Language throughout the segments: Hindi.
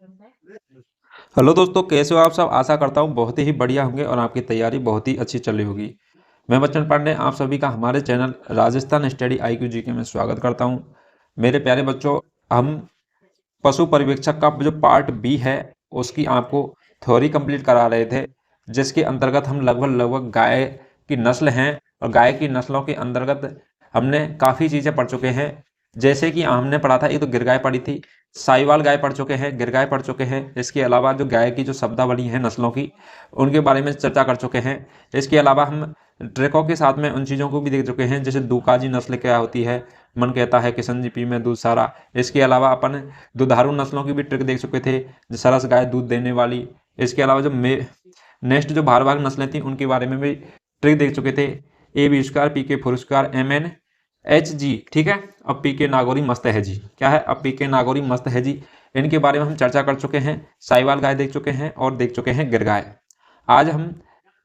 हेलो दोस्तों, कैसे हो आप सब। आशा करता हूँ बहुत ही बढ़िया होंगे और आपकी तैयारी बहुत ही अच्छी चल रही होगी। मैं बच्चन पांडे आप सभी का हमारे channel Rajasthan study IQ GK में स्वागत करता हूँ। मेरे प्यारे बच्चों, हम पशु पर्यवेक्षक का जो पार्ट बी है उसकी आपको थ्योरी कंप्लीट करा रहे थे, जिसके अंतर्गत हम लगभग लगभग गाय की नस्ल हैं और गाय की नस्लों के अंतर्गत हमने काफ़ी चीज़ें पढ़ चुके हैं। जैसे कि हमने पढ़ा था, एक तो गिर गाय पढ़ी थी, साहिवाल गाय पढ़ चुके हैं, गिर गाय पढ़ चुके हैं। इसके अलावा जो गाय की जो शब्दावली है नस्लों की, उनके बारे में चर्चा कर चुके हैं। इसके अलावा हम ट्रैकों के साथ में उन चीज़ों को भी देख चुके हैं, जैसे दूकाजी नस्ल क्या होती है, मन कहता है किशन जी पी में दूध सारा। इसके अलावा अपन दुधारू नस्लों की भी ट्रिक देख चुके थे, जो सरस गाय दूध देने वाली। इसके अलावा जो नेक्स्ट जो भारवाहक नस्लें थी उनके बारे में भी ट्रिक देख चुके थे, A B PK पुरस्कार MNHG, ठीक है। अब PK नागौरी मस्त है जी, क्या है, अब PK नागौरी मस्त है जी। इनके बारे में हम चर्चा कर चुके हैं। साहिवाल गाय देख चुके हैं और देख चुके हैं गिर गाय। आज हम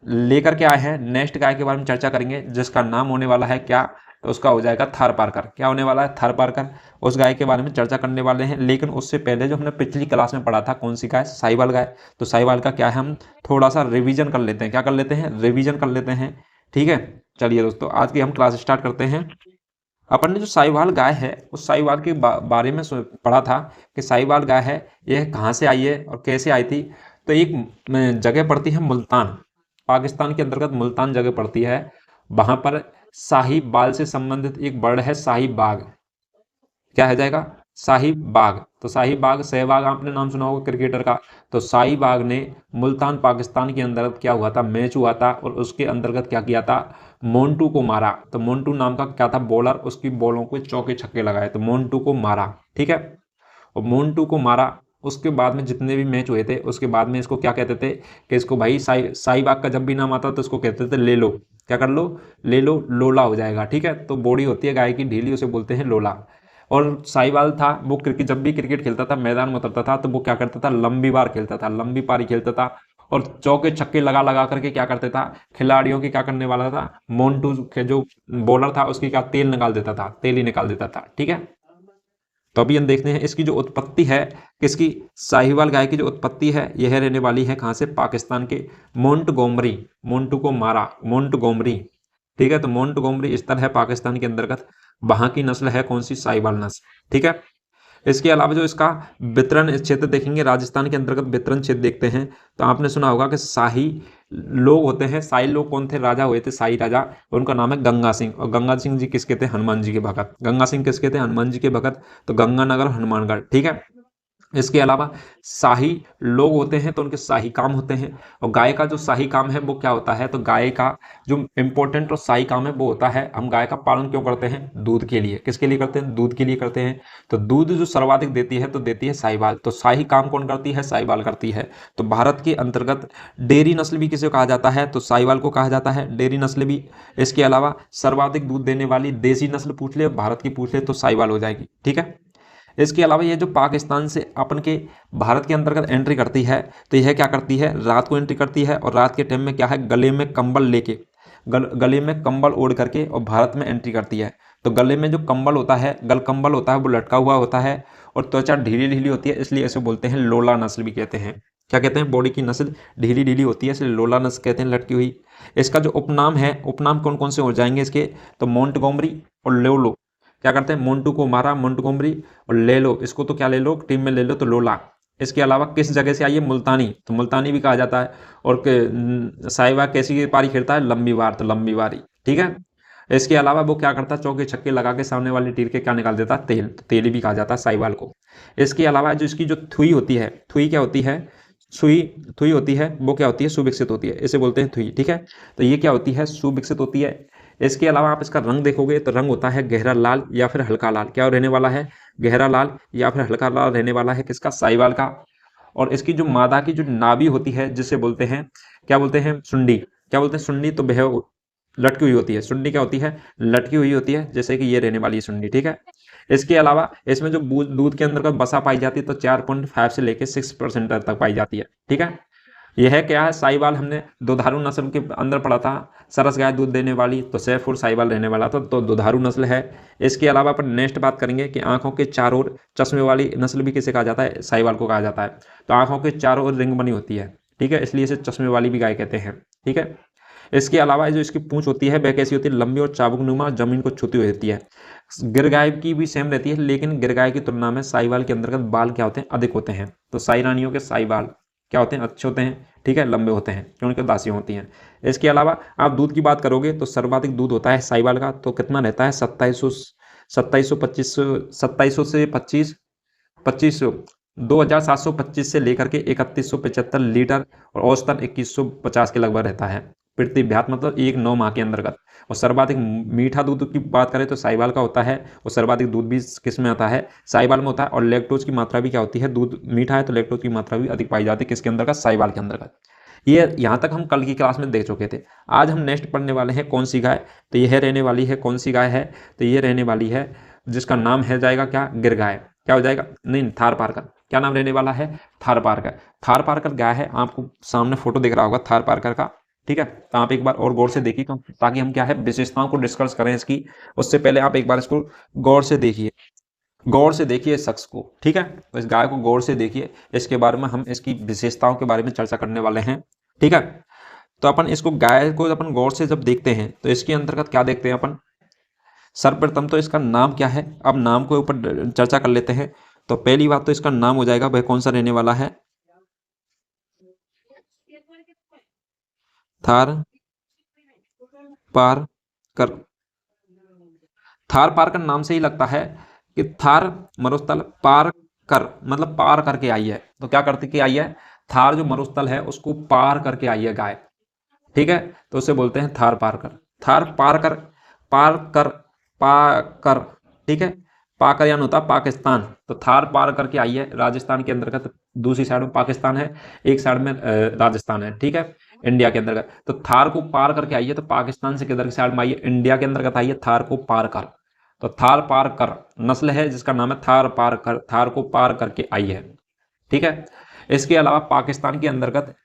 लेकर के आए हैं नेक्स्ट गाय के बारे में चर्चा करेंगे, जिसका नाम होने वाला है क्या, उसका हो जाएगा थारपारकर। क्या होने वाला है, थारपारकर। उस गाय के बारे में चर्चा करने वाले हैं, लेकिन उससे पहले जो हमने पिछली क्लास में पढ़ा था, कौन सी गाय, साहिवाल गाय। तो साहिवाल का क्या है, हम थोड़ा सा रिवीजन कर लेते हैं। क्या कर लेते हैं, रिवीजन कर लेते हैं, ठीक है। चलिए दोस्तों, आज की हम क्लास स्टार्ट करते हैं। अपन ने जो साहिवाल गाय है उस साहिवाल के बारे में पढ़ा था कि साहिवाल गाय है, यह कहाँ से आई है और कैसे आई थी। तो एक जगह पड़ती है मुल्तान, पाकिस्तान के अंतर्गत मुल्तान जगह पड़ती है। वहां पर शाही बाल से संबंधित एक बर्ड है, शाही बाग। क्या है जाएगा, शाही बाग। तो शाही बाग, सहवाग आपने नाम सुना होगा क्रिकेटर का। तो शाही बाग ने मुल्तान पाकिस्तान के अंतर्गत क्या हुआ था, मैच हुआ था, और उसके अंतर्गत क्या किया था, मोन्टू को मारा। तो मोन्टू नाम का क्या था बॉलर, उसकी बॉलों को चौके छक्के लगाए, तो मोन्टू को मारा, ठीक है। और मोन्टू को मारा। उसके बाद में जितने भी मैच हुए थे, उसके बाद में इसको क्या कहते थे कि इसको भाई साई बाग का जब भी नाम आता तो इसको कहते थे ले लो। क्या कर लो, ले लो, लोला हो जाएगा, ठीक है। तो बॉडी होती है गाय की ढीली, उसे बोलते हैं लोला। और साहिवाल था वो, क्रिकेट जब भी क्रिकेट खेलता था, मैदान में उतरता था, तो वो क्या करता था, लंबी बार खेलता था, लंबी पारी खेलता था। और चौके छक्के लगा लगा करके क्या करते था, खिलाड़ियों की क्या करने वाला था, मोन्टू के जो बॉलर था उसकी क्या तेल निकाल देता था, तेल ही निकाल देता था, ठीक है। तो अभी हम देखते हैं इसकी जो उत्पत्ति है, किसकी, साहिवाल गाय की जो उत्पत्ति है यह रहने वाली है कहाँ से, पाकिस्तान के मोंटगोमरी। मोन्टू को मारा, मोंटगोमरी, ठीक है। तो मोंटगोमरी स्थल है पाकिस्तान के अंतर्गत, वहां की नस्ल है कौन सी, साहिवाल नस्ल, ठीक है। इसके अलावा जो इसका वितरण क्षेत्र देखेंगे, राजस्थान के अंतर्गत वितरण क्षेत्र देखते हैं, तो आपने सुना होगा कि शाही लोग होते हैं। शाही लोग कौन थे, राजा हुए थे, शाही राजा। उनका नाम है गंगा सिंह। और गंगा सिंह जी किसके थे, हनुमान जी के भगत। गंगा सिंह किसके थे, हनुमान जी के भगत। तो गंगानगर, हनुमानगढ़, ठीक है। इसके अलावा शाही लोग होते हैं तो उनके शाही काम होते हैं। और गाय का जो शाही काम है वो क्या होता है, तो गाय का जो इंपॉर्टेंट और शाही काम है वो होता है, हम गाय का पालन क्यों करते हैं, दूध के लिए। किसके लिए करते हैं, दूध के लिए करते हैं। तो दूध जो सर्वाधिक देती है तो देती है साहिवाल। तो शाही काम कौन करती है, साहिवाल करती है। तो भारत के अंतर्गत डेयरी नस्ल भी किसे कहा जाता है, तो साहिवाल को कहा जाता है, डेयरी नस्ल भी। इसके अलावा सर्वाधिक दूध देने वाली देसी नस्ल पूछ ले, भारत की पूछ ले, तो साहिवाल हो जाएगी, ठीक है। इसके अलावा ये जो पाकिस्तान से अपन के भारत के अंतर्गत एंट्री करती है, तो यह क्या करती है, रात को एंट्री करती है। और रात के टाइम में क्या है, गले में कंबल लेके, गले में कंबल ओढ़ करके और भारत में एंट्री करती है। तो गले में जो कंबल होता है, गल कंबल होता है, वो लटका हुआ होता है और त्वचा ढीली ढीली होती है, इसलिए इसे बोलते हैं लोला नस्ल भी कहते हैं। क्या कहते हैं, बॉडी की नस्ल ढीली ढीली होती है, इसलिए लोला नस्ल कहते हैं, लटकी हुई। इसका जो उपनाम है, उपनाम कौन कौन से हो जाएंगे इसके, तो मोंटगोमरी और लेवलो। क्या करते हैं, मोन्टू को मारा, मोंटगोमरी, और ले लो, इसको तो क्या ले लो, टीम में ले लो, तो लोला। इसके अलावा किस जगह से आई है, मुल्तानी, तो मुल्तानी भी कहा जाता है। और साहिवाग कैसी पारी खेलता है, लंबी बार, तो लंबी बारी, ठीक है। इसके अलावा वो क्या करता है, चौके छक्के लगा के सामने वाली टीर के क्या निकाल देता है, तेल, तो तेली भी कहा जाता है साहिवाल को। इसके अलावा जो इसकी जो थुई होती है, थुई क्या होती है, सुई, थुई होती है, वो क्या होती है, सुविकसित होती है, इसे बोलते हैं थुई, ठीक है। तो ये क्या होती है, सुविकसित होती है। इसके अलावा आप इसका रंग देखोगे तो रंग होता है गहरा लाल या फिर हल्का लाल। क्या रहने वाला है, गहरा लाल या फिर हल्का लाल रहने वाला है, किसका, साहिवाल का। और इसकी जो मादा की जो नाभि होती है, जिसे बोलते हैं, क्या बोलते हैं, सुंडी। क्या बोलते हैं, सुंडी। तो वह लटकी हुई होती है, सुंडी क्या होती है, लटकी हुई होती है, जैसे कि ये रहने वाली है सुंडी, ठीक है। इसके अलावा इसमें जो दूध के अंदर का वसा पाई जाती है, तो 4.5 से लेकर 6% तक पाई जाती है, ठीक है। यह क्या है, साहिवाल हमने दुधारू नस्ल के अंदर पढ़ा था, सरस गाय दूध देने वाली, तो सैफुर साहिवाल रहने वाला था, तो दुधारू नस्ल है। इसके अलावा अपन नेक्स्ट बात करेंगे कि आंखों के चारों ओर चश्मे वाली नस्ल भी किसे कहा जाता है, साहिवाल को कहा जाता है। तो आंखों के चारों ओर रिंग बनी होती है, ठीक है, इसलिए इसे चश्मे वाली भी गाय कहते हैं, ठीक है। इसके अलावा जो इसकी पूंछ होती है वह कैसी होती है, लंबी और चाबुकनुमा, जमीन को छूती हुई होती है। गिर गाय की भी सेम रहती है, लेकिन गिर गाय की तुलना में साहिवाल के अंतर्गत बाल क्या होते हैं, अधिक होते हैं। तो साई रानियों के साहिवाल क्या होते हैं, अच्छे होते हैं, ठीक है, लंबे होते हैं, क्योंकि दासियां होती हैं। इसके अलावा आप दूध की बात करोगे तो सर्वाधिक दूध होता है साहिवाल का, तो कितना रहता है, 2700 से 2500 2725 से लेकर के 3175 लीटर, और औसतन 2150 के लगभग रहता है प्रति ब्यात, मतलब 1 माह के अंतर्गत। और सर्वाधिक मीठा दूध की बात करें तो साहिवाल का होता है, और सर्वाधिक दूध भी किस में आता है, साहिवाल में होता है। और लैक्टोज की मात्रा भी क्या होती है, दूध मीठा है तो लैक्टोज की मात्रा भी अधिक पाई जाती है, किसके अंतर्गत, साहिवाल के अंतर्गत। ये यहाँ तक हम कल की क्लास में देख चुके थे। आज हम नेक्स्ट पढ़ने वाले हैं कौन सी गाय, तो यह रहने वाली है, कौन सी गाय है, तो ये रहने वाली है जिसका नाम है जाएगा क्या, गिर गाय। क्या हो जाएगा, नहीं, थार पारकर। क्या नाम रहने वाला है, थार पारकर। थार पारकर गाय है, आपको सामने फोटो दिख रहा होगा थार पारकर का, ठीक है। तो आप एक बार और गौर से देखिए, ताकि हम क्या है विशेषताओं को डिस्कस करें इसकी, उससे पहले आप एक बार इसको गौर से देखिए, गौर से देखिए इस शख्स को, ठीक है। तो इस गाय को गौर से देखिए, इसके बारे में हम इसकी विशेषताओं के बारे में चर्चा करने वाले हैं, ठीक है। तो अपन इसको, गाय को अपन गौर से जब देखते हैं तो इसके अंतर्गत क्या देखते हैं अपन, सर्वप्रथम तो इसका नाम क्या है। अब नाम के ऊपर चर्चा कर लेते हैं। तो पहली बात तो इसका नाम हो जाएगा, वह कौन सा रहने वाला है, थार पारकर। थार पारकर नाम से ही लगता है कि थार मरुस्थल, पार कर मतलब पार करके आई है। तो क्या करती के आई है, थार जो मरुस्थल है उसको पार करके आई है गाय, ठीक है। तो उसे बोलते हैं थार पार कर, थार पार कर, पार कर, पाकर, ठीक है। पाकर यानी होता पाकिस्तान। तो थार पार करके आई है राजस्थान के अंतर्गत, दूसरी साइड में पाकिस्तान है, एक साइड में राजस्थान है, ठीक है, इंडिया के अंतर्गत। तो थार को पार करके आई है, तो पाकिस्तान से किधर की साइड में आई है, इंडिया के अंतर्गत आई है, थार को पार कर। तो थार पार कर नस्ल है जिसका नाम है थार पार कर, थार को पार करके आई है, ठीक है। इसके अलावा पाकिस्तान के अंतर्गत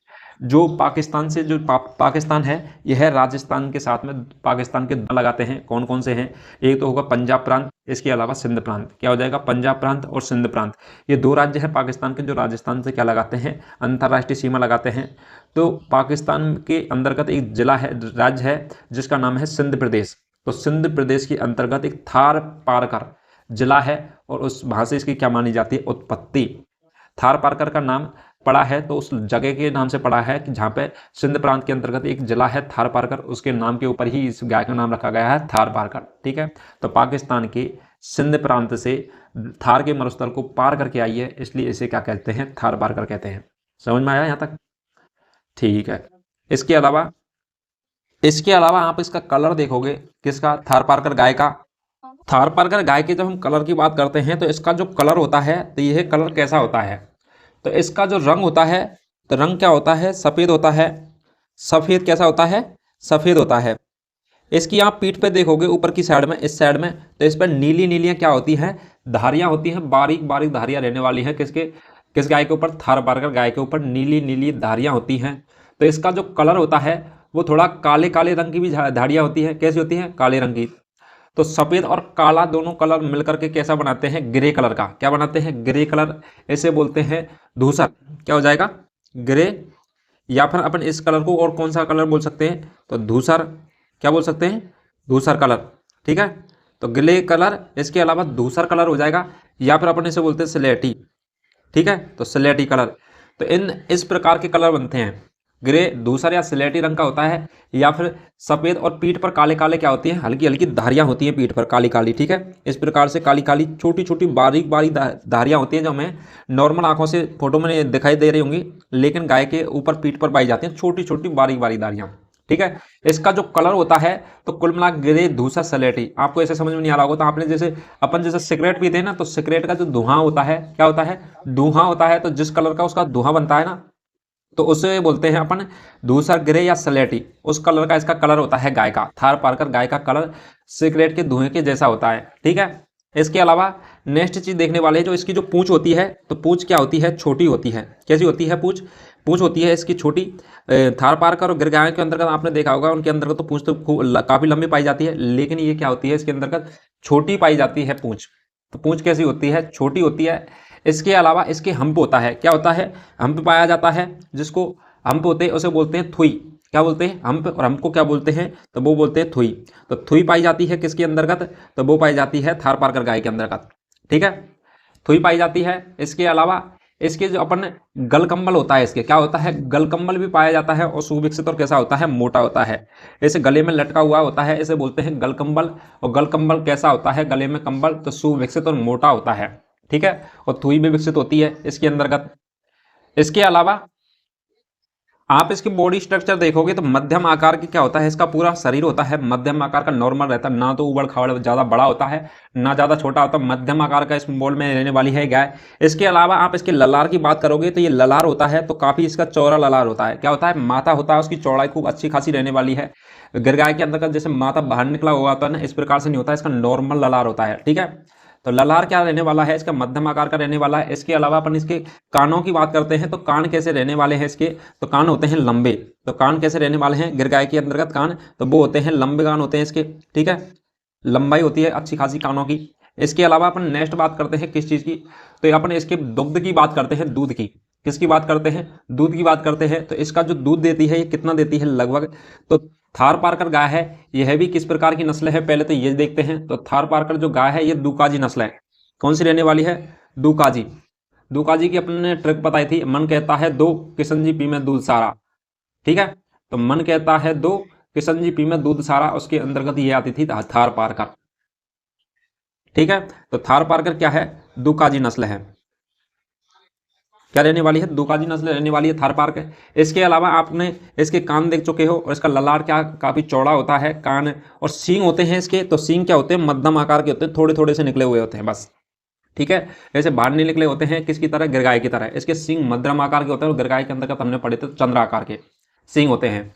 जो पाकिस्तान से जो पाकिस्तान है, यह राजस्थान के साथ में पाकिस्तान के लगाते हैं, कौन कौन से हैं, एक तो होगा पंजाब प्रांत, इसके अलावा सिंध प्रांत। क्या हो जाएगा, पंजाब प्रांत और सिंध प्रांत, ये दो राज्य हैं पाकिस्तान के जो राजस्थान से क्या लगाते हैं, अंतर्राष्ट्रीय सीमा लगाते हैं। तो पाकिस्तान के अंतर्गत एक जिला है, राज्य है जिसका नाम है सिंध प्रदेश। तो सिंध प्रदेश के अंतर्गत एक थार पारकर जिला है, और उस वहाँ से इसकी क्या मानी जाती है, उत्पत्ति। थार पारकर का नाम पड़ा है तो उस जगह के नाम से पड़ा है कि जहाँ पे सिंध प्रांत के अंतर्गत एक जिला है थार पारकर, उसके नाम के ऊपर ही इस गाय का नाम रखा गया है थार पारकर, ठीक है। तो पाकिस्तान के सिंध प्रांत से थार के मरुस्थल को पार करके आई है, इसलिए इसे क्या कहते हैं, थार पारकर कहते हैं। समझ में आया यहाँ तक, ठीक है। इसके अलावा आप इसका कलर देखोगे, किसका, थार पारकर गाय का। थार पारकर गाय के जब हम कलर की बात करते हैं तो इसका जो कलर होता है, तो यह कलर कैसा होता है, तो इसका जो रंग होता है, तो रंग क्या होता है, सफ़ेद होता है। सफ़ेद कैसा होता है, सफ़ेद होता है। इसकी आप पीठ पे देखोगे ऊपर की साइड में, इस साइड में, तो इस पर नीली नीलियाँ क्या होती हैं, धारियाँ होती हैं, बारीक बारीक धारियाँ रहने वाली हैं, किस गाय के ऊपर, थार पारकर गाय के ऊपर नीली नीली धारियाँ होती हैं। तो इसका जो कलर होता है वो थोड़ा काले काले रंग की भी धारियाँ होती हैं, कैसी होती हैं, काले रंग की। तो सफ़ेद और काला दोनों कलर मिलकर के कैसा बनाते हैं, ग्रे कलर का, क्या बनाते हैं, ग्रे कलर। इसे बोलते हैं धूसर। क्या हो जाएगा, ग्रे, या फिर अपन इस कलर को और कौन सा कलर बोल सकते हैं, तो धूसर। क्या बोल सकते हैं, धूसर कलर, ठीक है। तो ग्रे कलर, इसके अलावा धूसर कलर हो जाएगा, या फिर अपन इसे बोलते हैं स्लेटी, ठीक है। तो स्लेटी कलर, तो इस प्रकार के कलर बनते हैं। ग्रे धूसर या स्लेटी रंग का होता है, या फिर सफ़ेद और पीठ पर काले काले क्या होती हैं, हल्की हल्की धारियाँ होती हैं पीठ पर काली काली, ठीक है। इस प्रकार से काली काली छोटी छोटी बारीक बारीक धारियाँ होती हैं, जो हमें नॉर्मल आंखों से फोटो में दिखाई दे रही होंगी, लेकिन गाय के ऊपर पीठ पर पाई जाती हैं छोटी छोटी बारीक बारीक धारियाँ, ठीक है। इसका जो कलर होता है तो कुल मिला ग्रे धूसर स्लेटी। आपको ऐसे समझ में नहीं आ रहा होगा तो आपने जैसे सिगरेट पीते हैं ना, तो सिगरेट का जो धुआं होता है, क्या होता है, धुआं होता है, तो जिस कलर का उसका धुआं बनता है ना, तो उसे बोलते हैं अपन धूसर ग्रे या स्लेटी। उस कलर का इसका कलर होता है गाय का। थार पारकर गाय का कलर सिगरेट के धुएं के जैसा होता है, ठीक है। इसके अलावा नेक्स्ट चीज़ देखने वाले हैं जो इसकी जो पूंछ होती है, तो पूंछ क्या होती है, छोटी होती है। कैसी होती है पूंछ? पूंछ होती है इसकी छोटी। थारपारकर और गिरगाय के अंतर्गत आपने देखा होगा, उनके अंतर्गत तो पूंछ तो काफ़ी लंबी पाई जाती है, लेकिन ये क्या होती है इसके अंतर्गत छोटी पाई जाती है पूंछ। तो पूंछ कैसी होती है? छोटी होती है। इसके अलावा इसके हम्प होता है। क्या होता है? हम्प पाया जाता है, जिसको हम्प होते हैं उसे बोलते हैं थुई। क्या बोलते हैं? हम्प। और हम्प को क्या बोलते हैं? तो वो बोलते हैं थुई। तो थुई पाई जाती है किसके अंतर्गत? तो वो पाई जाती है थारपारकर गाय के अंतर्गत। ठीक है, थुई पाई जाती है। इसके अलावा इसके जो अपन गलकंबल होता है, इसके क्या होता है? गलकंबल भी पाया जाता है, और सुविकसित और कैसा होता है? मोटा होता है। इसे गले में लटका हुआ होता है, इसे बोलते हैं गलकंबल। और गलकंबल कैसा होता है? गले में कंबल, तो सुविकसित और मोटा होता है। ठीक है, और थुई भी विकसित होती है इसके अंतर्गत। इसके अलावा आप इसकी बॉडी स्ट्रक्चर देखोगे तो मध्यम आकार की क्या होता है, इसका पूरा शरीर होता है मध्यम आकार का, नॉर्मल रहता है, ना तो उबड़ खाबड़ ज़्यादा बड़ा होता है ना ज़्यादा छोटा होता है, मध्यम आकार का इस मोल में रहने वाली है गाय। इसके अलावा आप इसके ललार की बात करोगे तो ये ललार होता है तो काफ़ी इसका चौड़ा ललार होता है। क्या होता है? माथा होता है, उसकी चौड़ाई खूब अच्छी खासी रहने वाली है। गिरगाय के अंतर्गत जैसे माथा बाहर निकला हुआ होता है ना, इस प्रकार से नहीं होता है, इसका नॉर्मल ललार होता है। ठीक है, तो ललार क्या रहने वाला है? इसका मध्यम आकार का रहने वाला है। इसके अलावा अपन इसके कानों की बात करते हैं, तो कान कैसे रहने वाले हैं इसके? तो कान होते हैं लंबे। तो कान कैसे रहने वाले हैं गिरगाय के अंतर्गत? कान तो वो होते हैं लंबे, कान होते हैं इसके। ठीक है, लंबाई होती है अच्छी खासी कानों की। इसके अलावा अपन नेक्स्ट बात करते हैं किस चीज़ की? तो अपन इसके दुग्ध की बात करते हैं, दूध की। किसकी बात करते हैं? दूध की बात करते हैं। तो इसका जो दूध देती है ये कितना देती है लगभग? तो थारपारकर गाय है, यह भी किस प्रकार की नस्ल है पहले तो ये देखते हैं। तो थारपारकर जो गाय है ये दुकाजी नस्ल है। कौन सी रहने वाली है? दुकाजी। दुकाजी की अपने ने ट्रिक बताई थी, मन कहता है दो किशन जी पी में दूध सारा। ठीक है, तो मन कहता है दो किशन जी पी में दूध सारा, उसके अंतर्गत ये आती थी थारपारकर। ठीक है, तो थारपारकर क्या है? दुकाजी नस्ल है। क्या रहने वाली है? दुकाजी नस्ल रहने वाली है थारपारकर। इसके अलावा आपने इसके कान देख चुके हो, और इसका ललाट क्या काफ़ी चौड़ा होता है कान। और सींग होते हैं इसके, तो सींग क्या होते हैं? मध्यम आकार के होते हैं, थोड़े थोड़े से निकले हुए होते हैं बस। ठीक है, ऐसे बाहर नहीं निकले होते हैं, किसकी तरह? गिरगाय की तरह। इसके सींग मध्यम आकार के होते हैं, और गिरगाय के अंतर्गत हमने पढ़े थे चंद्र आकार के सींग होते हैं।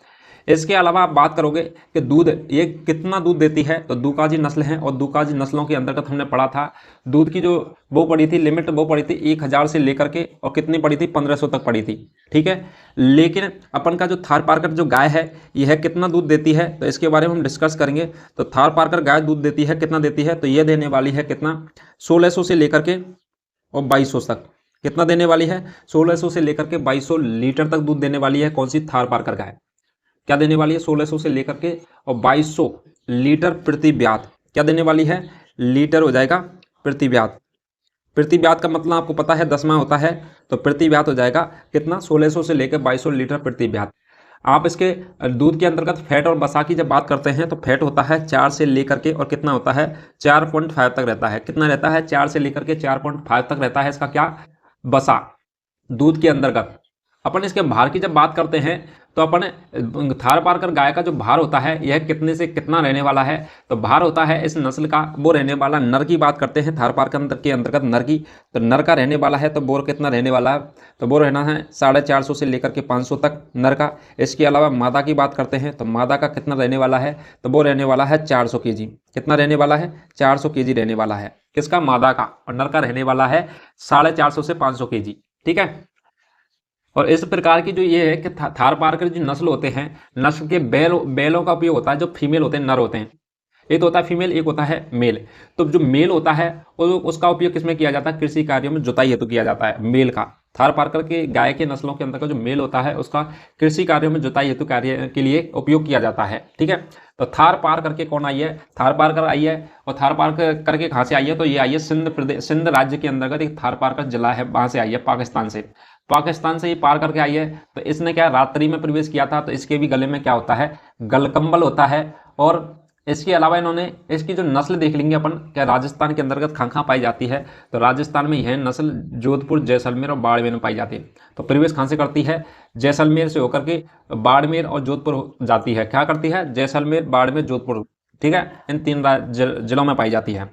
इसके अलावा आप बात करोगे कि दूध ये कितना दूध देती है, तो दुकाजी नस्ल है, और दुकाजी नस्लों के अंतर्गत हमने पढ़ा था दूध की जो वो पड़ी थी लिमिट, वो पड़ी थी 1000 से लेकर के, और कितनी पड़ी थी? 1500 तक पड़ी थी। ठीक है, लेकिन अपन का जो थारपारकर जो गाय है यह कितना दूध देती है, तो इसके बारे में हम डिस्कस करेंगे। तो थारपारकर गाय दूध देती है, कितना देती है? तो यह देने वाली है कितना? 1600 से लेकर के और 2200 तक। कितना देने वाली है? 1600 से लेकर के 2200 लीटर तक दूध देने वाली है। कौन सी? थारपारकर गाय। क्या देने वाली है? 1600 से लेकर के और 2200 लीटर प्रति ब्यात। क्या देने वाली है? लीटर हो जाएगा प्रति ब्यात। प्रति ब्यात का मतलब आपको पता है 10वां होता है, तो प्रति ब्यात हो जाएगा कितना? 1600 से लेकर 2200 लीटर प्रति ब्यात। आप इसके दूध के अंतर्गत फैट और वसा की जब बात करते हैं, तो फैट होता है 4 से लेकर के, और कितना होता है? 4.5 तक रहता है। कितना रहता है? 4 से लेकर के 4.5 तक रहता है इसका क्या? वसा, दूध के अंतर्गत। अपन इसके भार की जब बात करते हैं, तो अपन थारपारकर गाय का जो भार होता है यह कितने से कितना रहने वाला है? तो भार होता है इस नस्ल का वो रहने वाला, नर की बात करते हैं थारपारकर के अंतर्गत नर की, तो नर का रहने वाला है, तो बोर कितना रहने वाला है? तो बोर रहना है 450 से लेकर के 500 तक नर का। इसके अलावा मादा की बात करते हैं, तो मादा का कितना रहने वाला है? तो वो रहने वाला है 400 kg। कितना रहने वाला है? 400 kg रहने वाला है किसका? मादा का। और नर का रहने वाला है 450 से 500 kg। ठीक है, और इस प्रकार की जो ये है कि थारपारकर जो नस्ल होते हैं, नस्ल के बैलों का उपयोग होता है, जो फीमेल होते हैं, नर होते हैं। एक तो होता है फीमेल, एक होता है मेल। तो जो मेल होता है उसका उपयोग किसमें किया जाता है? कृषि कार्यों में जुताई हेतु किया जाता है मेल का। थारपारकर के गाय के नस्लों के अंतर्गत जो मेल होता है उसका कृषि कार्यों में जुताई हेतु कार्य के लिए उपयोग किया जाता है। ठीक है, तो थारपारकर के कौन आई है? थारपारकर आई है। और थारपारकर करके कहाँ से आई है? तो ये आई है सिंध प्रदेश, सिंध राज्य के अंतर्गत एक थारपारकर जिला है, वहां से आई है, पाकिस्तान से। पाकिस्तान से ये पार करके आई है। तो इसने क्या रात्रि में प्रवेश किया था, तो इसके भी गले में क्या होता है? गलकंबल होता है। और इसके अलावा इन्होंने इसकी जो नस्ल देख लेंगे अपन, क्या राजस्थान के अंतर्गत कहाँ कहाँ पाई जाती है? तो राजस्थान में यह नस्ल जोधपुर, जैसलमेर और बाड़मेर में पाई जाती है। तो प्रवेश कहाँ से करती है? जैसलमेर से होकर के बाड़मेर और जोधपुर जाती है। क्या करती है? जैसलमेर, बाड़मेर, जोधपुर। ठीक है, इन 3 जिलों में पाई जाती है।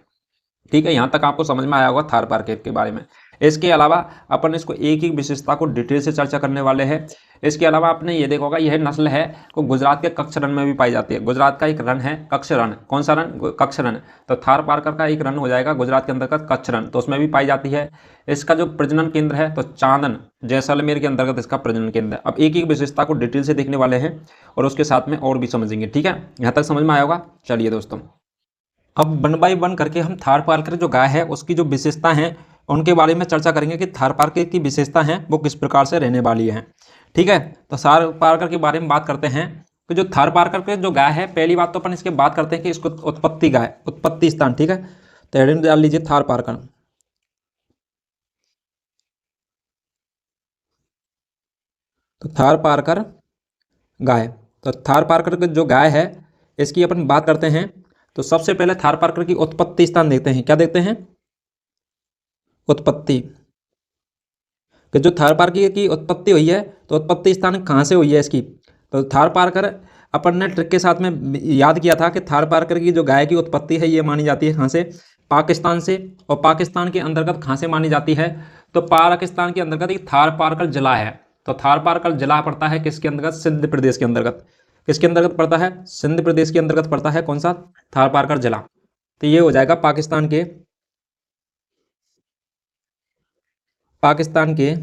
ठीक है, यहाँ तक आपको समझ में आया होगा थारपारकर के बारे में। इसके अलावा अपन इसको एक एक विशेषता को डिटेल से चर्चा करने वाले हैं। इसके अलावा आपने ये देखा होगा यह नस्ल है वो गुजरात के कच्छ रण में भी पाई जाती है। गुजरात का एक रण है कच्छ रण। कौन सा रण? कच्छ रण। तो थार पारकर का एक रण हो जाएगा गुजरात के अंतर्गत कच्छ रण, तो उसमें भी पाई जाती है। इसका जो प्रजनन केंद्र है तो चांदन जैसलमेर के अंतर्गत इसका प्रजनन केंद्र है। अब एक एक विशेषता को डिटेल से देखने वाले हैं और उसके साथ में और भी समझेंगे। ठीक है, यहाँ तक समझ में आया होगा। चलिए दोस्तों, अब वन बाई वन करके हम थार पारकर जो गाय है उसकी जो विशेषता हैं उनके बारे में चर्चा करेंगे कि थार पारकर की विशेषता हैं वो किस प्रकार से रहने वाली है। ठीक है, तो थार पारकर के बारे में बात करते हैं। तो जो थार पारकर के जो गाय है, पहली बात तो अपन इसके बात करते हैं कि इसको उत्पत्ति गाय, उत्पत्ति स्थान। ठीक है, तो हेडिंग डाल लीजिए थार पारकर। तो थार पारकर गाय, तो थार पारकर की जो गाय है इसकी अपन बात करते हैं। तो सबसे पहले थार पारकर की उत्पत्ति स्थान देखते हैं। क्या देखते हैं? उत्पत्ति, कि जो थार पारकर की उत्पत्ति हुई है तो उत्पत्ति स्थान कहाँ से हुई है इसकी। तो थार पारकर अपन ने ट्रिक के साथ में याद किया था कि थार पारकर की जो गाय की उत्पत्ति है ये मानी जाती है कहाँ से? पाकिस्तान से। और पाकिस्तान के अंतर्गत कहाँ से मानी जाती है? तो पाकिस्तान के अंतर्गत एक थार पारकर जिला है। तो थार पारकर जिला पड़ता है किसके अंतर्गत? सिंध प्रदेश के अंतर्गत। किसके अंतर्गत पड़ता है? सिंध प्रदेश के अंतर्गत पड़ता है। कौन सा? थार पारकर जिला। तो ये हो जाएगा पाकिस्तान के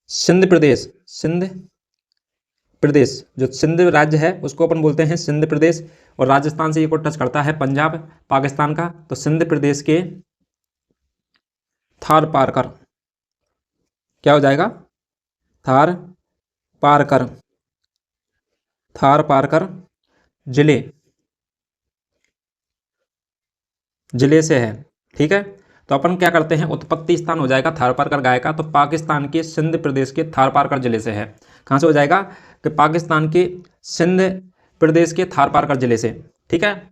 सिंध प्रदेश, सिंध प्रदेश जो सिंध राज्य है उसको अपन बोलते हैं सिंध प्रदेश। और राजस्थान से ये को टच करता है पंजाब पाकिस्तान का। तो सिंध प्रदेश के थार पारकर, क्या हो जाएगा? थार पारकर, थार पारकर जिले, जिले से है। ठीक है, तो अपन क्या करते हैं, उत्पत्ति स्थान हो जाएगा थार पारकर गाय का तो पाकिस्तान के सिंध प्रदेश के थार पारकर जिले से है। कहाँ से हो जाएगा? कि पाकिस्तान के सिंध प्रदेश के थार पारकर जिले से। ठीक है,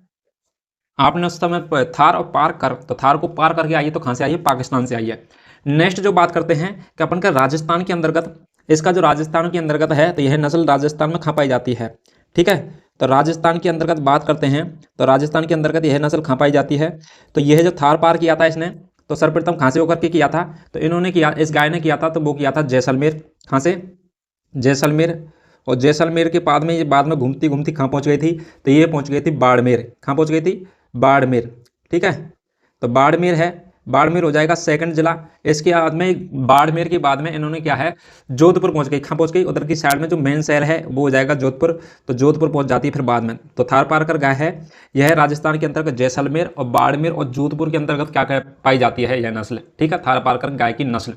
आपने उस समय थार और पार कर, तो थार को पार करके आइए तो कहाँ से आइए? पाकिस्तान से आइए। नेक्स्ट जो बात करते हैं कि अपन का राजस्थान के अंतर्गत, इसका जो राजस्थान के अंतर्गत है तो यह नस्ल राजस्थान में कहाँ पाई जाती है। ठीक है, तो राजस्थान के अंतर्गत बात करते हैं तो राजस्थान के अंतर्गत यह नस्ल कहाँ पाई जाती है। तो यह जो थार पार किया था इसने, तो सर्वप्रथम कहाँ से होकर के किया था? तो इन्होंने किया, इस गाय ने किया था तो वो किया था जैसलमेर। कहाँ से? जैसलमेर। और जैसलमेर के बाद में ये बाद में घूमती घूमती कहाँ पहुँच गई थी? तो ये पहुँच गई थी बाड़मेर। कहाँ पहुँच गई थी? बाड़मेर। ठीक है, तो बाड़मेर है, बाड़मेर हो जाएगा सेकंड जिला। इसके बाद में बाड़मेर के बाद में इन्होंने क्या है, जोधपुर पहुंच गई। कहाँ पहुंच गई? उधर की साइड में जो मेन शहर है वो हो जाएगा जोधपुर। तो जोधपुर पहुंच जाती है फिर बाद में। तो थार पारकर गाय है यह राजस्थान के अंतर्गत जैसलमेर और बाड़मेर और जोधपुर के अंतर्गत क्या पाई जाती है यह नस्ल। ठीक है, थार पारकर गाय की नस्ल।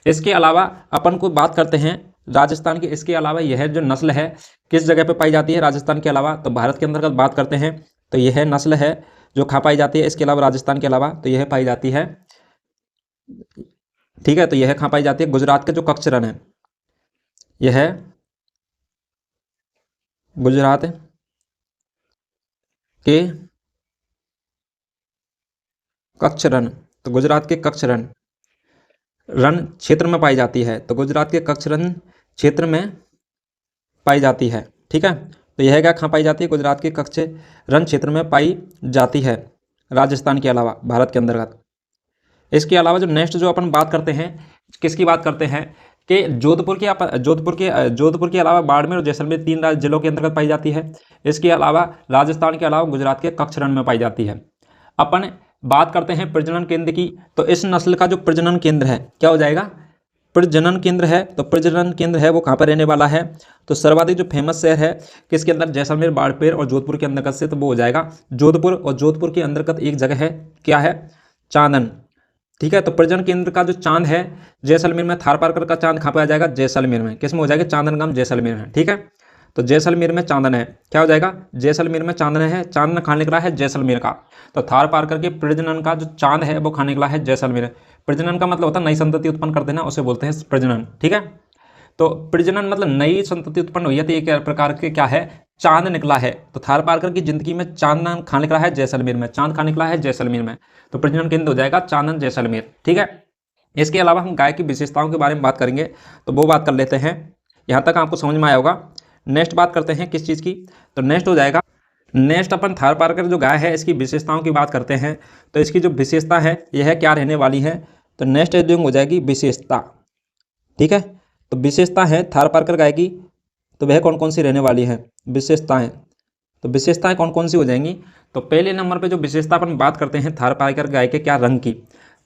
इसके अलावा अपन को बात करते हैं राजस्थान के, इसके अलावा यह जो नस्ल है किस जगह पे पाई जाती है राजस्थान के अलावा? तो भारत के अंतर्गत बात करते हैं तो यह नस्ल है जो कहाँ पाई जाती है इसके अलावा राजस्थान के अलावा, तो यह पाई जाती है। ठीक है, तो यह कहाँ पाई जाती है? गुजरात के जो कच्छ रण है, यह गुजरात के कच्छ रण, तो गुजरात के कच्छ रण क्षेत्र में पाई जाती है। तो गुजरात के कच्छ रण क्षेत्र में पाई जाती है। ठीक है, तो यह क्या कहाँ पाई जाती है? गुजरात के कच्छ रण क्षेत्र में पाई जाती है राजस्थान के अलावा भारत के अंतर्गत। इसके अलावा जो नेक्स्ट जो अपन बात करते हैं, किसकी बात करते हैं कि जोधपुर के अलावा बाड़मेर और जैसलमेर 3 जिलों के अंतर्गत पाई जाती है। इसके अलावा राजस्थान के अलावा गुजरात के कच्छ रण में पाई जाती है। अपन बात करते हैं प्रजनन केंद्र की, तो इस नस्ल का जो प्रजनन केंद्र है क्या हो जाएगा? प्रजनन केंद्र है। तो प्रजनन केंद्र है वो कहाँ पर रहने वाला है? तो सर्वाधिक जो फेमस शहर है किसके अंदर? जैसलमेर, बाड़मेर और जोधपुर के अंतर्गत से, तो वो हो जाएगा जोधपुर। और जोधपुर के अंतर्गत एक जगह है, क्या है? चांदन। ठीक है, तो प्रजनन केंद्र का जो चांद है जैसलमेर में, थार पारकर का चांद कहाँ पे आ जाएगा? जैसलमेर में। किस में हो जाएगा? चांदन गांव जैसलमेर में। ठीक है, तो जैसलमेर में चांदन है, क्या हो जाएगा? जैसलमेर में चांदन है। चांदन कहाँ निकला है? जैसलमेर का। तो थार पारकर के प्रजनन का जो चांद है वो कहाँ निकला है? जैसलमेर। प्रजनन का मतलब होता है नई संतति उत्पन्न कर देना, उसे बोलते हैं प्रजनन। ठीक है, तो प्रजनन मतलब नई संतति उत्पन्न हुई है तो एक प्रकार के क्या है? चांद निकला है। तो थार पारकर की जिंदगी में चांदन कहाँ निकला है? जैसलमेर में। चांद कहाँ निकला है? जैसलमेर में। तो प्रजनन केंद्र हो जाएगा चांदन जैसलमेर। ठीक है, इसके अलावा हम गाय की विशेषताओं के बारे में बात करेंगे, तो वो बात कर लेते हैं। यहाँ तक आपको समझ में आया होगा। नेक्स्ट बात करते हैं किस चीज़ की? तो नेक्स्ट हो जाएगा नेक्स्ट अपन थारपारकर जो गाय है इसकी विशेषताओं की बात करते हैं। तो इसकी जो विशेषता है यह है क्या रहने वाली है, तो नेक्स्ट हेडिंग हो जाएगी विशेषता। ठीक है, तो विशेषता है थारपारकर गाय की, तो वह कौन कौन सी रहने वाली है विशेषताएं। तो विशेषताएं कौन कौन सी हो जाएंगी, तो पहले नंबर पे जो विशेषता अपन बात करते हैं थारपारकर गाय के क्या रंग की।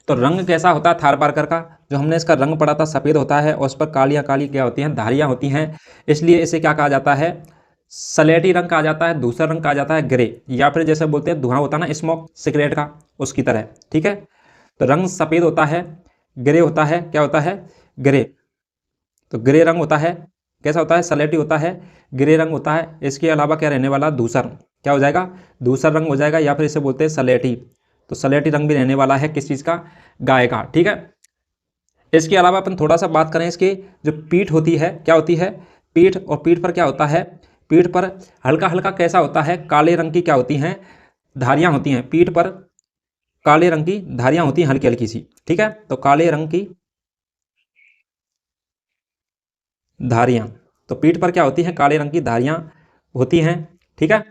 तो रंग कैसा होता है थारपारकर का, जो हमने इसका रंग पढ़ा था सफ़ेद होता है और उस पर कालियाँ काली क्या होती हैं धारियाँ होती हैं, इसलिए इसे क्या कहा जाता है सलेटी रंग कहा जाता है। दूसरा रंग कहा जाता है ग्रे, या फिर जैसे बोलते हैं धुआं होता है ना स्मोक सिगरेट का, उसकी तरह। ठीक है, तो रंग सफ़ेद होता है, ग्रे होता है, क्या होता है ग्रे, तो ग्रे रंग होता है। कैसा होता है सलेटी होता है, ग्रे रंग होता है। इसके अलावा क्या रहने वाला धूसर, क्या हो जाएगा धूसर रंग हो जाएगा, या फिर इसे बोलते हैं सलेटी। तो सलेटी रंग भी रहने वाला है किस चीज़ का, गाय का। ठीक है, इसके अलावा अपन थोड़ा सा बात करें इसकी जो पीठ होती है, क्या होती है पीठ, और पीठ पर क्या होता है, पीठ पर हल्का हल्का कैसा होता है काले रंग की क्या होती हैं धारियाँ होती हैं, पीठ पर काले रंग की धारियाँ होती हैं हल्की हल्की सी। ठीक है, तो काले रंग की धारियाँ, तो पीठ पर क्या होती हैं काले रंग की धारियाँ होती हैं। ठीक है,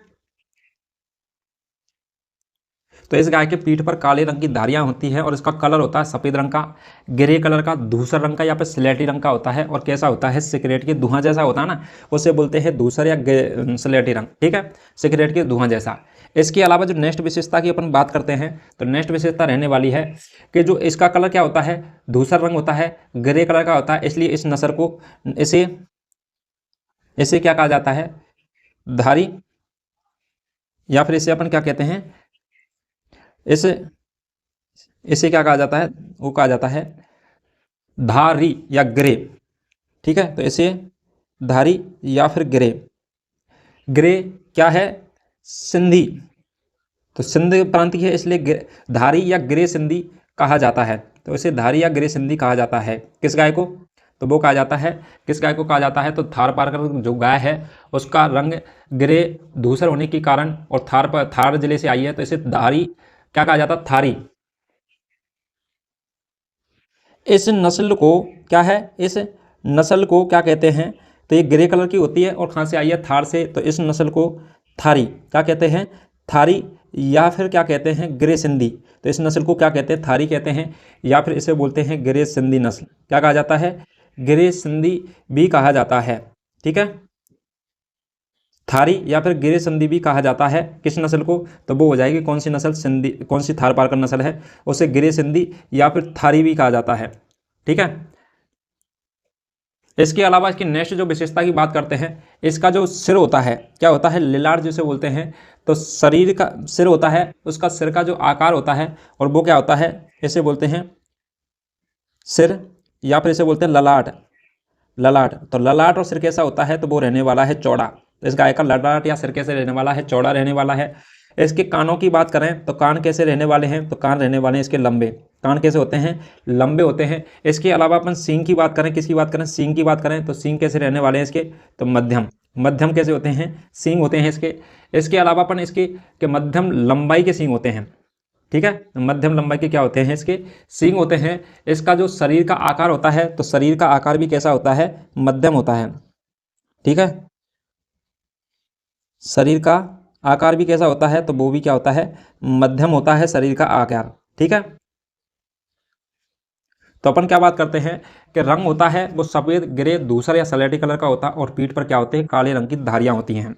तो इस गाय के पीठ पर काले रंग की धारियाँ होती हैं और इसका कलर होता है सफ़ेद रंग का, ग्रे कलर का, धूसर रंग का या फिर स्लेटी रंग का होता है। और कैसा होता है सिगरेट के धुआं जैसा होता है ना, उसे बोलते हैं धूसर या स्लेटी रंग। ठीक है, सिगरेट के धुआं जैसा। इसके अलावा जो नेक्स्ट विशेषता की अपन बात करते हैं, तो नेक्स्ट विशेषता रहने वाली है कि जो इसका कलर क्या होता है धूसर रंग होता है, ग्रे कलर का होता है, इसलिए इस नस्ल को इसे इसे क्या कहा जाता है धारी, या फिर इसे अपन क्या कहते हैं इसे इसे क्या कहा जाता है, वो कहा जाता है धारी या ग्रे। ठीक है, तो इसे धारी या फिर ग्रे। ग्रे क्या है सिंधी, तो सिंध प्रांत की है इसलिए धारी या ग्रे सिंधी कहा जाता है। तो इसे धारी या ग्रे सिंधी कहा जाता है किस गाय को, तो वो कहा जाता है किस गाय को कहा जाता है, तो थारपारकर जो गाय है उसका रंग ग्रे धूसर होने के कारण और थार जिले से आई है, तो इसे धारी क्या कहा जाता है थारी। इस नस्ल को क्या है, इस नस्ल को क्या कहते हैं, तो ये ग्रे कलर की होती है और कहाँ से आई है थार से, तो इस नस्ल को थारी क्या कहते हैं थारी, या फिर क्या कहते हैं ग्रे सिंधी। तो इस नस्ल को क्या कहते हैं थारी कहते हैं, या फिर इसे बोलते हैं ग्रे सिंधी नस्ल, क्या कहा जाता है ग्रे सिंधी भी कहा जाता है। ठीक है, थारी या फिर ग्रे सिंधी भी कहा जाता है किस नस्ल को, तो वो हो जाएगी कौन सी नस्ल सिंधी, कौन सी थारपारकर नस्ल है उसे ग्रे सिंधी या फिर थारी भी कहा जाता है। ठीक है, इसके अलावा इसकी नेक्स्ट जो विशेषता की बात करते हैं, इसका जो सिर होता है क्या होता है लिलार जिसे बोलते हैं, तो शरीर का सिर होता है, उसका सिर का जो आकार होता है और वो क्या होता है इसे बोलते हैं सिर, या फिर इसे बोलते हैं ललाट। ललाट, तो ललाट और सिर कैसा होता है, तो वो रहने वाला है चौड़ा। तो इस गाय का ललाट या सिर कैसे रहने वाला है चौड़ा रहने वाला है। इसके कानों की बात करें तो कान कैसे रहने वाले हैं, तो कान रहने वाले हैं इसके लंबे, कान कैसे होते हैं लंबे होते हैं। इसके अलावा अपन सींग की बात करें, किसकी बात करें सींग की बात करें, तो सींग कैसे रहने वाले हैं इसके, तो मध्यम। मध्यम कैसे होते हैं सींग होते हैं इसके। इसके अलावा अपन इसके के मध्यम लंबाई के सींग होते हैं। ठीक है, मध्यम लंबाई के क्या होते हैं इसके सींग होते हैं। इसका जो शरीर का आकार होता है, तो शरीर का आकार भी कैसा होता है मध्यम होता है। ठीक है, शरीर का आकार भी कैसा होता है, तो वो भी क्या होता है मध्यम होता है शरीर का आकार। ठीक है, तो अपन क्या बात करते हैं कि रंग होता है वो सफ़ेद ग्रे धूसर या सलेटी कलर का होता है और पीठ पर क्या होते हैं काले रंग की धारियाँ होती हैं।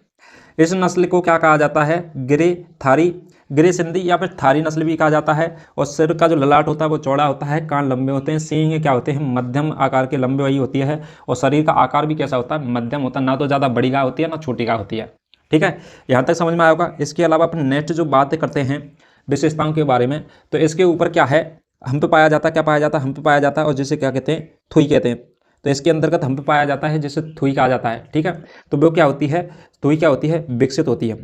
इस नस्ल को क्या कहा जाता है ग्रे थारी, ग्रे सिंधी या फिर थारी नस्ल भी कहा जाता है। और सिर का जो ललाट होता है वो चौड़ा होता है, कान लंबे होते हैं, सींग क्या होते हैं मध्यम आकार के लंबे वही होती है। और शरीर का आकार भी कैसा होता है मध्यम होता है, ना तो ज़्यादा बड़ी गाय होती है ना छोटी गाय होती है। ठीक है, यहाँ तक समझ में आया होगा। इसके अलावा अपन नेक्स्ट जो बातें करते हैं विशेषताओं के बारे में, तो इसके ऊपर क्या है हम पे पाया जाता है, क्या पाया जाता है हम पे पाया जाता है, और जिसे क्या कहते हैं थुई कहते हैं। तो इसके अंतर्गत हम पे पाया जाता है जिसे थुई कहा जाता है। ठीक है, तो वो क्या होती है थुई क्या होती है विकसित होती है,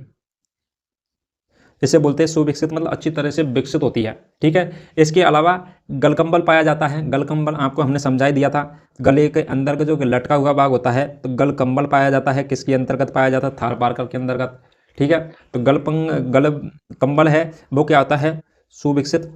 इसे बोलते हैं सुविकसित, मतलब अच्छी तरह से विकसित होती है। ठीक है, इसके अलावा गलकंबल पाया जाता है। गलकंबल आपको हमने समझा ही दिया था, गले के अंदर का जो लटका हुआ भाग होता है, तो गलकंबल पाया जाता है किसके अंतर्गत पाया जाता है थारपारकर के अंतर्गत। ठीक है, तो गल कंबल है वो क्या होता है सुविकसित,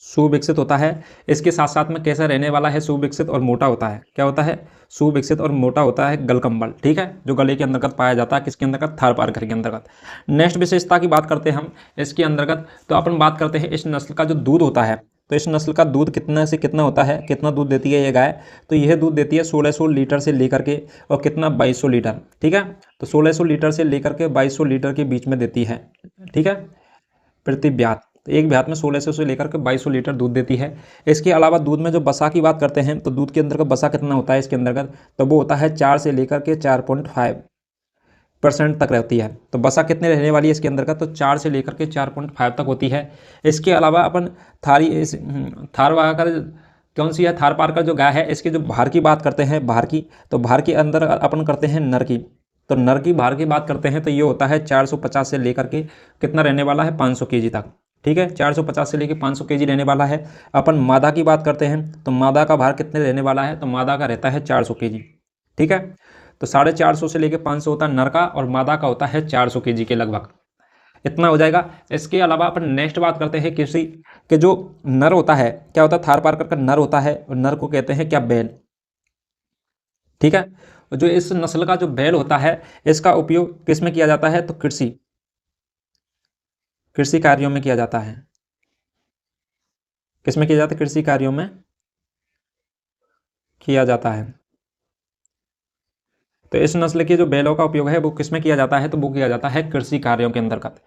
सुविकसित होता है। इसके साथ साथ में कैसा रहने वाला है, सुविकसित और मोटा होता है। क्या होता है, सुविकसित और मोटा होता है गलकंबल, ठीक है, जो गले के अंतर्गत पाया जाता है, किसके अंतर्गत, थारपारकर के अंतर्गत। नेक्स्ट विशेषता की बात करते हैं हम इसके अंतर्गत, तो अपन बात करते हैं इस नस्ल का जो दूध होता है, तो इस नस्ल का दूध कितना से कितना होता है, कितना दूध देती है ये गाय, तो यह दूध देती है 1600 लीटर से लेकर के और कितना 2200 लीटर, ठीक है। तो 1600 लीटर से लेकर के 2200 लीटर के बीच में देती है, ठीक है, प्रति ब्यात। तो एक ब्यात में 1600 से लेकर के 2200 लीटर दूध देती है। इसके अलावा दूध में जो बसा की बात करते हैं, तो दूध के अंदर का बसा कितना होता है इसके अंतर्गत, तो वो होता है 4 से लेकर के 4.5% तक रहती है। तो बसा कितने रहने वाली है इसके अंदर का, तो 4 से लेकर के 4.5 तक होती है। इसके अलावा अपन थारपारकर कौन सी है, थारपारकर जो गाय है, इसके जो भार की बात करते हैं, भार की, तो भार के अंदर अपन करते हैं नर की, तो नर की भार की बात करते हैं तो ये होता है 450 से लेकर के कितना रहने वाला है, 500 केजी तक, ठीक है, 450 से लेकर 500 केजी रहने वाला है। अपन मादा की बात करते हैं तो मादा का भार कितने रहने वाला है, तो मादा का रहता है 400 केजी, ठीक है। तो 450 से लेकर 500 होता है नर का, और मादा का होता है 400 केजी के लगभग, इतना हो जाएगा। इसके अलावा अपन नेक्स्ट बात करते हैं किसी के जो नर होता है, क्या होता है, थारपारकर का नर होता है, और नर को कहते हैं क्या, बैल, ठीक है। जो इस नस्ल का जो बैल होता है, इसका उपयोग किस में किया जाता है, तो कृषि कार्यों में किया जाता है। किस में किया जाता है, कृषि कार्यों में किया जाता है। तो इस नस्ल के जो बैलों का उपयोग है वो किस में किया जाता है, तो वो किया जाता है कृषि कार्यों के अंतर्गत।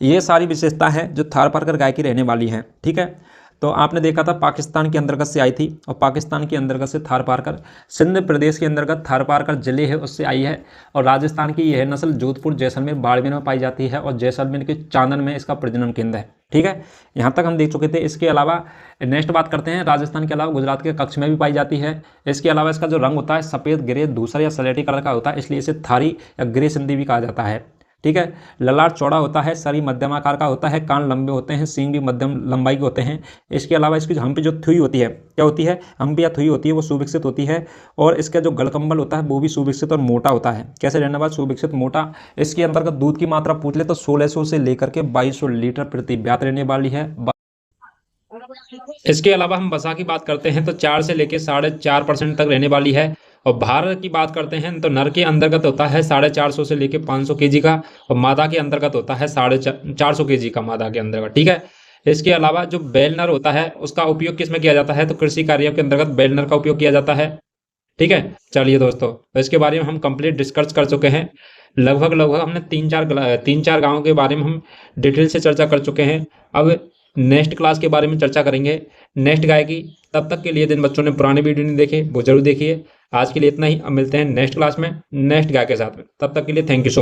ये सारी विशेषता है जो थारपारकर गाय की रहने वाली है, ठीक है। तो आपने देखा था पाकिस्तान के अंतर्गत से आई थी, और पाकिस्तान के अंतर्गत से थारपारकर, सिंध प्रदेश के अंतर्गत थारपारकर जिले है उससे आई है, और राजस्थान की यह नस्ल जोधपुर, जैसलमेर, बाड़मेर में पाई जाती है, और जैसलमेर के चांदन में इसका प्रजनन केंद्र है, ठीक है। यहाँ तक हम देख चुके थे। इसके अलावा नेक्स्ट बात करते हैं, राजस्थान के अलावा गुजरात के कच्छ में भी पाई जाती है। इसके अलावा इसका जो रंग होता है सफ़ेद, ग्रे, धूसर या सलेटी कलर का होता है, इसलिए इसे थारी या ग्रे सिंधी भी कहा जाता है, ठीक है। ललाट चौड़ा होता है, शरीर मध्यम आकार का होता है, कान लंबे होते हैं, सींग भी मध्यम लंबाई के होते हैं। इसके अलावा इसकी जो हम्पी जो थुई होती है, क्या होती है, हम्पी या थुई होती है, वो सुविकसित होती है, और इसका जो गलकंबल होता है वो भी सुविकसित और मोटा होता है। कैसे रहने वाला, सुविकसित, मोटा। इसके अंतर्गत दूध की मात्रा पूछ ले तो 1600 से लेकर के 2200 लीटर प्रति ब्यात रहने वाली है। इसके अलावा हम बसा की बात करते हैं तो 4 से लेकर 4.5% तक रहने वाली है। और भार की बात करते हैं तो नर के अंतर्गत होता है 450 से लेकर 500 केजी का, और मादा के अंतर्गत होता है 450 केजी का मादा के अंतर्गत, ठीक है। इसके अलावा जो बैल नर होता है उसका उपयोग किस में किया जाता है, तो कृषि कार्यों के अंतर्गत बैल नर का उपयोग किया जाता है, ठीक है। चलिए दोस्तों, तो इसके बारे में हम कंप्लीट डिस्कस कर चुके हैं। लगभग हमने तीन चार गाँवों के बारे में हम डिटेल से चर्चा कर चुके हैं। अब नेक्स्ट क्लास के बारे में चर्चा करेंगे नेक्स्ट गाय की। तब तक के लिए जिन बच्चों ने पुराने वीडियो नहीं देखे वो जरूर देखिए। आज के लिए इतना ही, अब मिलते हैं नेक्स्ट क्लास में नेक्स्ट गाय के साथ में। तब तक के लिए थैंक यू सो मच।